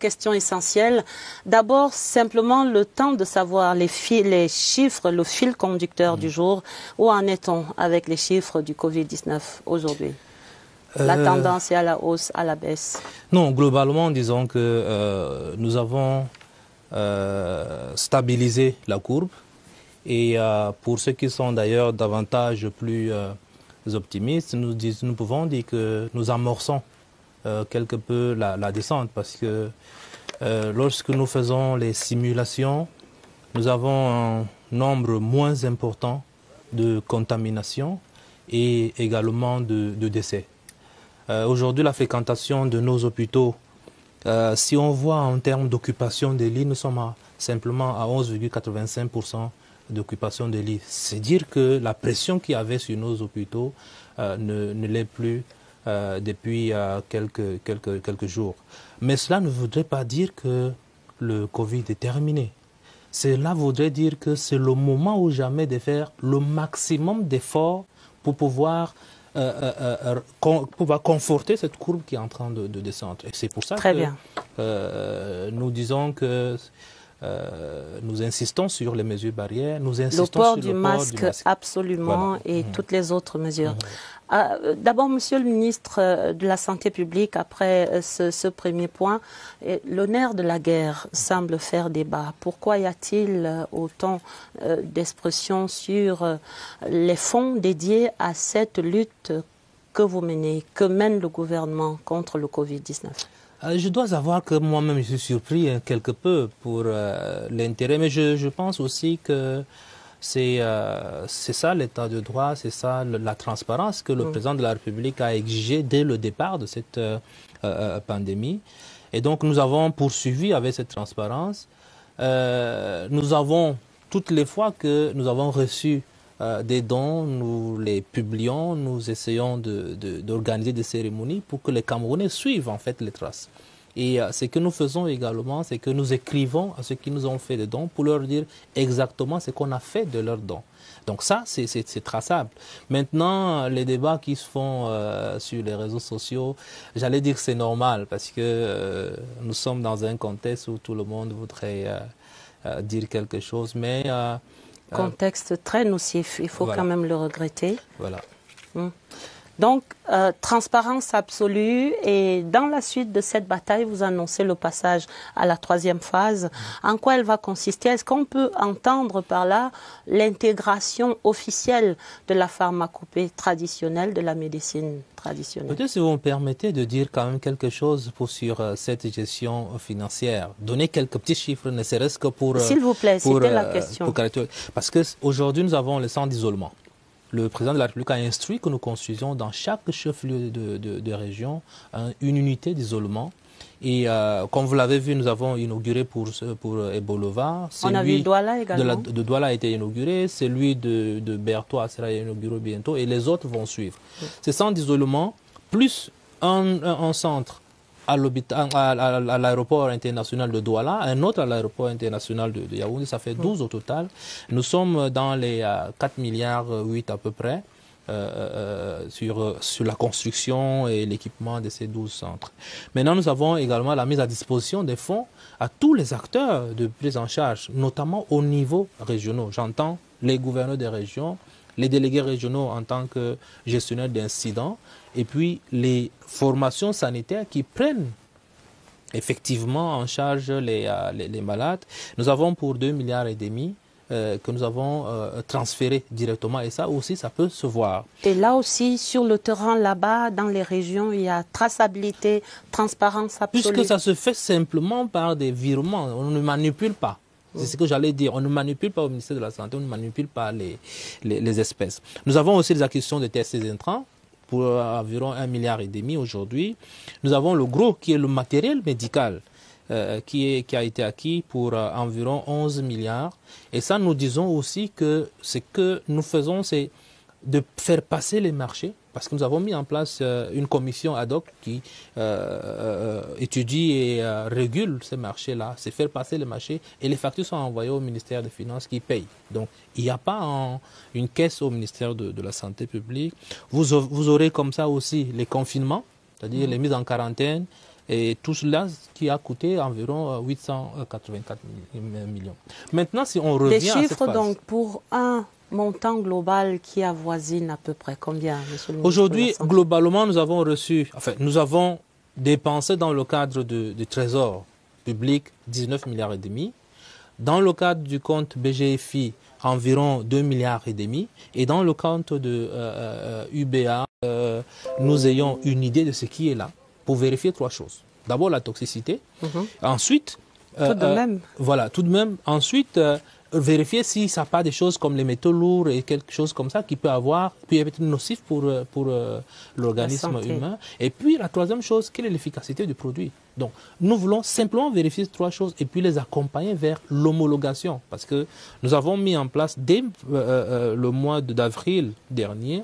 questions essentielles. D'abord, simplement le temps de savoir les chiffres, le fil conducteur du jour. Où en est-on avec les chiffres du Covid-19 aujourd'hui? La tendance est à la hausse, à la baisse? Non, globalement, disons que nous avons stabilisé la courbe. Et pour ceux qui sont d'ailleurs davantage plus optimistes, nous pouvons dire que nous amorçons quelque peu la descente, parce que lorsque nous faisons les simulations, nous avons un nombre moins important de contaminations et également de décès. Aujourd'hui, la fréquentation de nos hôpitaux, si on voit en termes d'occupation des lits, nous sommes simplement à 11,85% d'occupation des lits. C'est dire que la pression qu'il y avait sur nos hôpitaux ne l'est plus depuis quelques jours. Mais cela ne voudrait pas dire que le Covid est terminé. Cela voudrait dire que c'est le moment ou jamais de faire le maximum d'efforts pour pouvoir conforter cette courbe qui est en train de descendre. Et c'est pour ça que nous disons que nous insistons sur les mesures barrières, nous insistons le port sur du le masque, port du masque. Absolument, voilà. Et toutes les autres mesures. D'abord, Monsieur le ministre de la Santé publique, après ce premier point, le nerf de la guerre semble faire débat. Pourquoi y a-t-il autant d'expressions sur les fonds dédiés à cette lutte que vous menez, que mène le gouvernement contre le Covid-19? Je dois avouer que moi-même je suis surpris quelque peu pour l'intérêt, mais je pense aussi que c'est ça l'état de droit, c'est ça la transparence que le président de la République a exigé dès le départ de cette pandémie. Et donc nous avons poursuivi avec cette transparence. Nous avons, toutes les fois que nous avons reçu des dons, nous les publions, nous essayons d'organiser des cérémonies pour que les Camerounais suivent en fait les traces. Et ce que nous faisons également, c'est que nous écrivons à ceux qui nous ont fait des dons pour leur dire exactement ce qu'on a fait de leurs dons. Donc ça, c'est traçable. Maintenant, les débats qui se font sur les réseaux sociaux, j'allais dire que c'est normal, parce que nous sommes dans un contexte où tout le monde voudrait dire quelque chose, mais... contexte très nocif, il faut quand même le regretter. Voilà. Donc, transparence absolue, et dans la suite de cette bataille, vous annoncez le passage à la troisième phase. En quoi elle va consister? Est-ce qu'on peut entendre par là l'intégration officielle de la pharmacopée traditionnelle, de la médecine traditionnelle? Peut-être si vous me permettez de dire quand même quelque chose sur cette gestion financière. Donner quelques petits chiffres, ne serait-ce que pour... S'il vous plaît, c'était la question. Parce qu'aujourd'hui, nous avons le centre d'isolement. Le président de la République a instruit que nous construisions dans chaque chef-lieu de région une unité d'isolement. Et comme vous l'avez vu, nous avons inauguré pour Ebolova. On a vu Douala également. De Douala a été inauguré, celui de Bertois sera inauguré bientôt et les autres vont suivre. Ces centres d'isolement, plus un centre à l'aéroport international de Douala, un autre à l'aéroport international de Yaoundé, ça fait 12 au total. Nous sommes dans les 4,8 milliards à peu près sur la construction et l'équipement de ces 12 centres. Maintenant, nous avons également la mise à disposition des fonds à tous les acteurs de prise en charge, notamment au niveau régional. J'entends les gouverneurs des régions, les délégués régionaux en tant que gestionnaires d'incidents, et puis les formations sanitaires qui prennent effectivement en charge les malades. Nous avons pour 2,5 milliards que nous avons transféré directement, et ça aussi, ça peut se voir. Et là aussi, sur le terrain, là-bas, dans les régions, il y a traçabilité, transparence absolue. Puisque ça se fait simplement par des virements, on ne manipule pas. C'est ce que j'allais dire. On ne manipule pas au ministère de la Santé, on ne manipule pas les espèces. Nous avons aussi des acquisitions de tests et intrants pour environ 1,5 milliard aujourd'hui. Nous avons le gros qui est le matériel médical qui a été acquis pour environ 11 milliards. Et ça, nous disons aussi que ce que nous faisons, c'est de faire passer les marchés, parce que nous avons mis en place une commission ad hoc qui étudie et régule ces marchés-là. C'est faire passer les marchés et les factures sont envoyées au ministère des Finances qui paye. Donc, il n'y a pas une caisse au ministère de la Santé publique. Vous aurez comme ça aussi les confinements, c'est-à-dire les mises en quarantaine, Et tout cela qui a coûté environ 884 millions. Maintenant, si on revient des à cette chiffres phase. Donc pour un montant global qui avoisine à peu près combien, monsieur le ministre? Aujourd'hui, globalement, nous avons dépensé dans le cadre du Trésor public 19 milliards et demi. Dans le cadre du compte BGFI, environ 2 milliards et demi. Et dans le compte de UBA, nous ayons une idée de ce qui est là pour vérifier 3 choses. D'abord, la toxicité. Ensuite, tout de même. Voilà, tout de même. Ensuite, vérifier si ça n'a pas des choses comme les métaux lourds et quelque chose comme ça qui peut être nocif pour l'organisme humain. Et puis, la troisième chose, quelle est l'efficacité du produit? Donc, nous voulons simplement vérifier ces 3 choses et puis les accompagner vers l'homologation. Parce que nous avons mis en place, dès le mois d'avril dernier,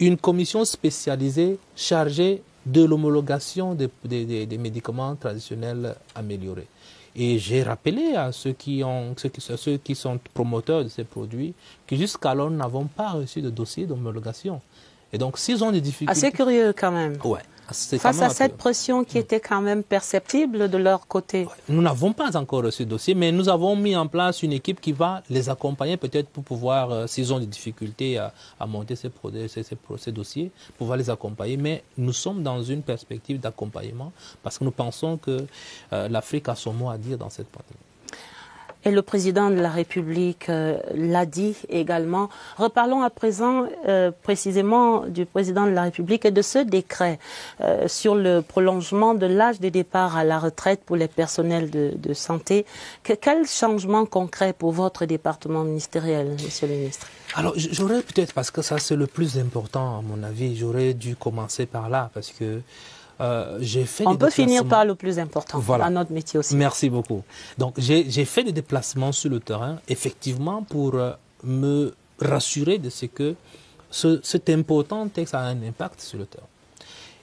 une commission spécialisée chargée de l'homologation des médicaments traditionnels améliorés. Et j'ai rappelé à ceux qui sont promoteurs de ces produits que jusqu'alors, nous n'avons pas reçu de dossier d'homologation. Et donc, s'ils ont des difficultés... Assez curieux quand même. Ouais. Face à cette pression qui était quand même perceptible de leur côté. Nous n'avons pas encore reçu de dossier, mais nous avons mis en place une équipe qui va les accompagner peut-être pour pouvoir, s'ils ont des difficultés à monter ces dossiers, pouvoir les accompagner. Mais nous sommes dans une perspective d'accompagnement parce que nous pensons que l'Afrique a son mot à dire dans cette pandémie. Et le président de la République l'a dit également. Reparlons à présent précisément du président de la République et de ce décret sur le prolongement de l'âge de départ à la retraite pour les personnels de santé. Quel changement concret pour votre département ministériel, monsieur le ministre? Alors, j'aurais peut-être, parce que ça c'est le plus important à mon avis, j'aurais dû commencer par là parce que j'ai fait On peut finir par le plus important, voilà. À notre métier aussi. Merci beaucoup. Donc, j'ai fait des déplacements sur le terrain, effectivement, pour me rassurer de ce que cet important texte a un impact sur le terrain.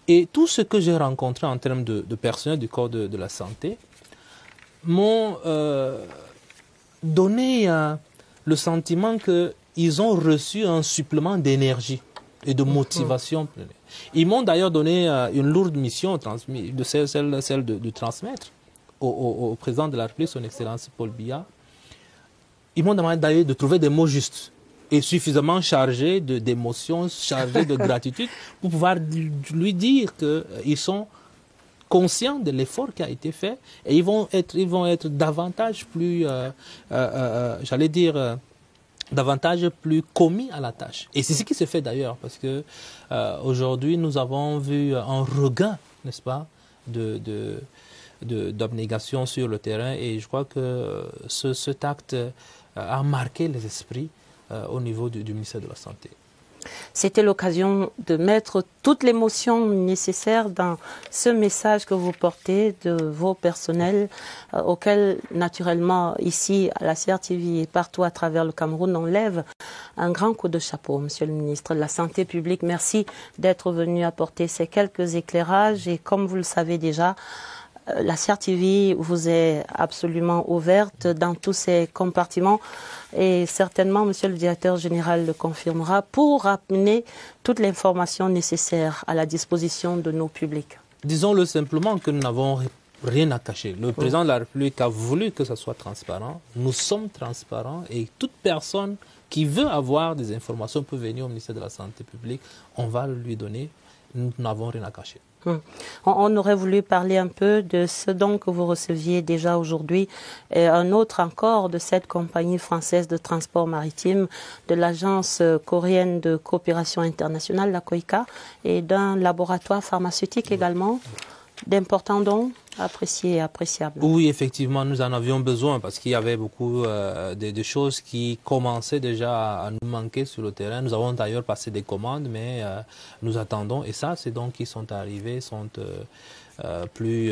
Et tout ce que j'ai rencontré en termes de personnel du corps de la santé m'ont donné le sentiment qu'ils ont reçu un supplément d'énergie et de motivation. Ils m'ont d'ailleurs donné une lourde mission, celle de transmettre au président de la République, son Excellence Paul Biya. Ils m'ont demandé d'ailleurs de trouver des mots justes et suffisamment chargés d'émotions, chargés de gratitude pour pouvoir lui dire qu'ils sont conscients de l'effort qui a été fait et ils vont être davantage plus, j'allais dire, davantage plus commis à la tâche. Et c'est ce qui se fait d'ailleurs, parce que aujourd'hui, nous avons vu un regain, n'est-ce pas, d'abnégation sur le terrain. Et je crois que cet acte a marqué les esprits au niveau du ministère de la Santé. C'était l'occasion de mettre toute l'émotion nécessaire dans ce message que vous portez de vos personnels auxquels, naturellement, ici, à la CRTV et partout à travers le Cameroun, on lève un grand coup de chapeau, Monsieur le ministre de la Santé publique. Merci d'être venu apporter ces quelques éclairages et comme vous le savez déjà, la CRTV vous est absolument ouverte dans tous ces compartiments et certainement, Monsieur le directeur général le confirmera, pour amener toute l'information nécessaire à la disposition de nos publics. Disons-le simplement que nous n'avons rien à cacher. Le président de la République a voulu que ça soit transparent. Nous sommes transparents et toute personne qui veut avoir des informations peut venir au ministère de la Santé publique. On va lui donner. Nous n'avons rien à cacher. On aurait voulu parler un peu de ce don que vous receviez déjà aujourd'hui et un autre encore de cette compagnie française de transport maritime, de l'agence coréenne de coopération internationale, la COICA, et d'un laboratoire pharmaceutique également. D'importants dons appréciés et appréciables. Oui, effectivement, nous en avions besoin parce qu'il y avait beaucoup de choses qui commençaient déjà à nous manquer sur le terrain. Nous avons d'ailleurs passé des commandes, mais nous attendons. Et ça, ces dons qui sont arrivés sont plus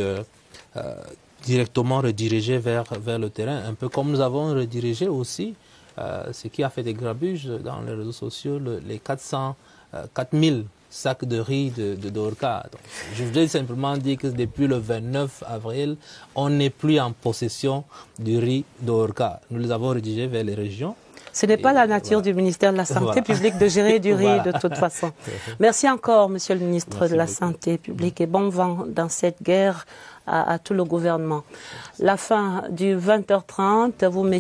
directement redirigés vers le terrain. Un peu comme nous avons redirigé aussi ce qui a fait des grabuges dans les réseaux sociaux, les 4000 sacs de riz de Dorka. Donc, je voudrais simplement dire que depuis le 29 avril, on n'est plus en possession du riz d'Orca. Nous les avons redirigés vers les régions Ce n'est pas la nature du ministère de la Santé publique de gérer du riz de toute façon. Merci encore, Monsieur le ministre de la Santé publique, et bon vent dans cette guerre à tout le gouvernement. La fin du 20h30, vous mettez